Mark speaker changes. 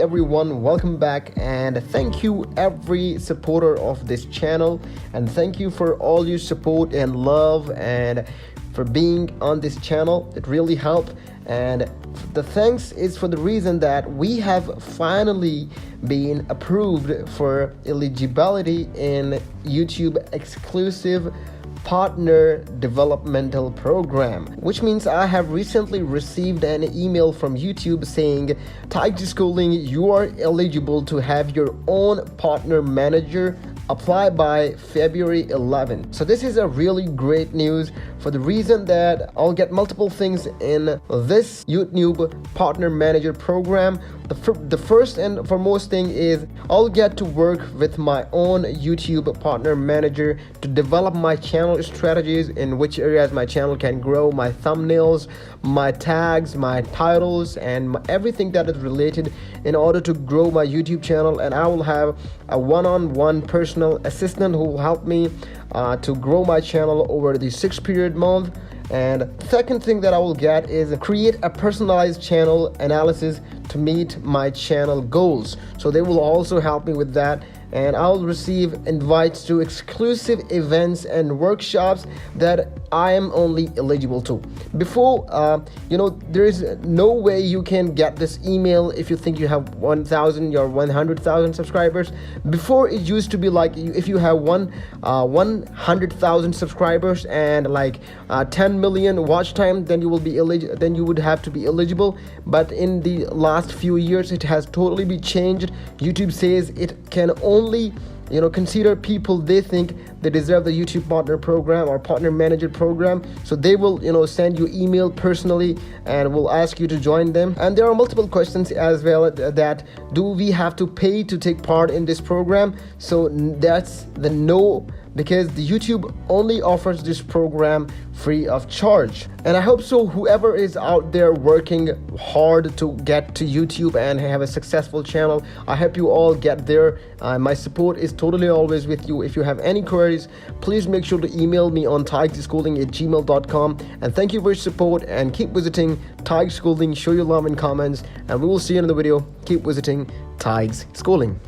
Speaker 1: Hey everyone, welcome back, and thank you every supporter of this channel, and thank you for all your support and love and for being on this channel. It really helped, and the thanks is for the reason that we have finally been approved for eligibility in YouTube exclusive partner developmental program, which means I have recently received an email from YouTube saying, Tiger Schooling, you are eligible to have your own partner manager. Apply by February 11th. So this is a really great news for the reason that I'll get multiple things in this YouTube partner manager program. The first and foremost thing is I'll get to work with my own YouTube partner manager to develop my channel strategies, in which areas my channel can grow, my thumbnails, my tags, my titles, and everything that is related in order to grow my YouTube channel. And I will have a one-on-one personal assistant who will help me to grow my channel over the 6-period month. And second thing that I will get is create a personalized channel analysis to meet my channel goals. So they will also help me with that, and I'll receive invites to exclusive events and workshops that I am only eligible to. Before, there is no way you can get this email if you think you have 1,000 or 100,000 subscribers. Before, it used to be like if you have 100,000 subscribers and like 10 million watch time, then you will be then you would have to be eligible. But in the last few years, it has totally been changed. YouTube says it can only consider people they think they deserve the YouTube partner program or partner manager program. So they will send you email personally and will ask you to join them. And there are multiple questions as well, that do we have to pay to take part in this program? So that's the no, because the YouTube only offers this program free of charge. And I hope so whoever is out there working hard to get to YouTube and have a successful channel, I hope you all get there. My support is totally always with you. If you have any queries, please make sure to email me on tigerschooling@gmail.com. And thank you for your support, and keep visiting Tiger Schooling. Show your love in comments, and we will see you in the video. Keep visiting Tiger Schooling.